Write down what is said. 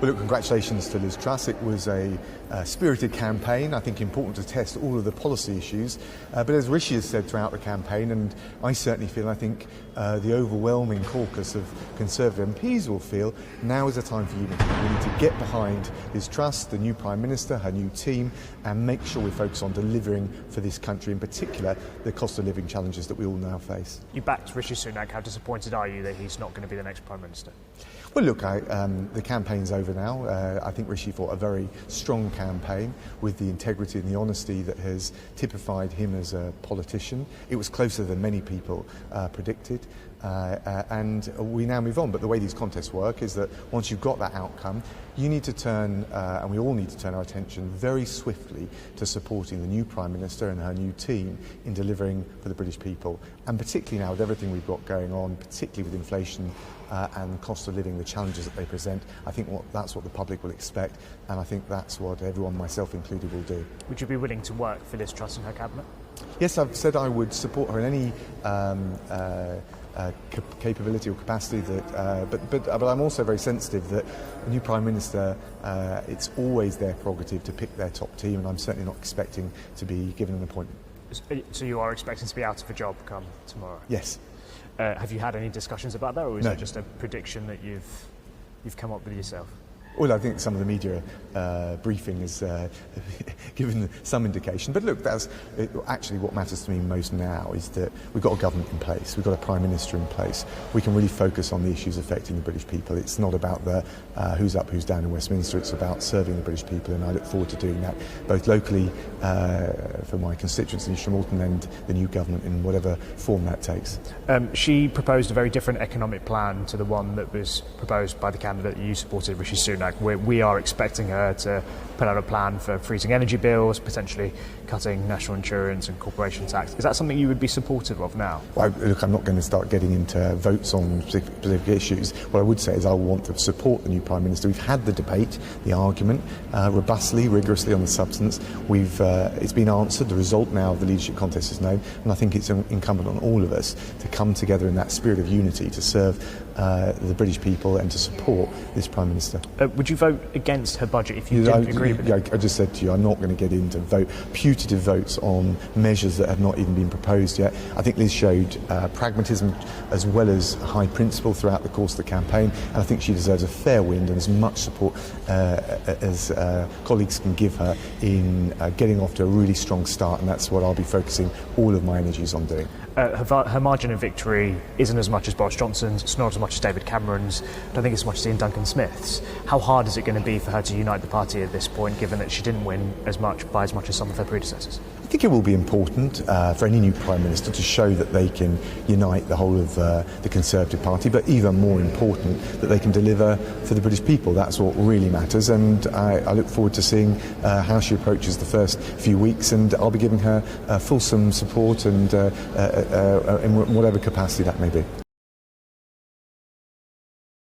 Well, look, congratulations to Liz Truss. It was a spirited campaign. I think important to test all of the policy issues. But as Rishi has said throughout the campaign, and I certainly feel, I think the overwhelming caucus of Conservative MPs will feel, now is a time for unity. We need to get behind Liz Truss, the new Prime Minister, her new team, and make sure we focus on delivering for this country, in particular, the cost of living challenges that we all now face. You backed Rishi Sunak. How disappointed are you that he's not going to be the next Prime Minister? Well, look, the campaign's over now. I think Rishi fought a very strong campaign with the integrity and the honesty that has typified him as a politician. It was closer than many people predicted. And we now move on. But the way these contests work is that once you've got that outcome, you need to turn, and we all need to turn our attention very swiftly to supporting the new Prime Minister and her new team in delivering for the British people. And particularly now with everything we've got going on, particularly with inflation and cost of living, the challenges that they present, I think that's what the public will expect, and I think that's what everyone, myself included, will do. Would you be willing to work for Liz Truss and her cabinet? Yes, I've said I would support her in any capability or capacity that, but I'm also very sensitive that the new Prime Minister, it's always their prerogative to pick their top team, and I'm certainly not expecting to be given an appointment. So you are expecting to be out of a job come tomorrow? Yes. Have you had any discussions about that, or is No. it just a prediction that you've come up with yourself? Well, I think some of the media briefing has given some indication. But look, actually what matters to me most now is that we've got a government in place, we've got a Prime Minister in place. We can really focus on the issues affecting the British people. It's not about the who's up, who's down in Westminster. It's about serving the British people, and I look forward to doing that, both locally for my constituents in East Malton and the new government in whatever form that takes. She proposed a very different economic plan to the one that was proposed by the candidate you supported, Rishi Sunak. We are expecting her to put out a plan for freezing energy bills, potentially cutting national insurance and corporation tax. Is that something you would be supportive of now? Well, look, I'm not going to start getting into votes on specific issues. What I would say is I want to support the new Prime Minister. We've had the debate, the argument, robustly, rigorously on the substance. It's been answered. The result now of the leadership contest is known, and I think it's incumbent on all of us to come together in that spirit of unity to serve the British people and to support this Prime Minister. Would you vote against her budget if you didn't agree with it? I just said to you, I'm not going to get into putative votes on measures that have not even been proposed yet. I think Liz showed pragmatism as well as high principle throughout the course of the campaign, and I think she deserves a fair wind and as much support as colleagues can give her in getting off to a really strong start, and that's what I'll be focusing all of my energies on doing. Her margin of victory isn't as much as Boris Johnson's, it's not as much as David Cameron's, I don't think it's as much as Ian Duncan Smith's. How hard is it going to be for her to unite the party at this point, given that she didn't win by as much as some of her predecessors? I think it will be important for any new Prime Minister to show that they can unite the whole of the Conservative Party, but even more important, that they can deliver for the British people. That's what really matters, and I look forward to seeing how she approaches the first few weeks, and I'll be giving her fulsome support and in whatever capacity that may be.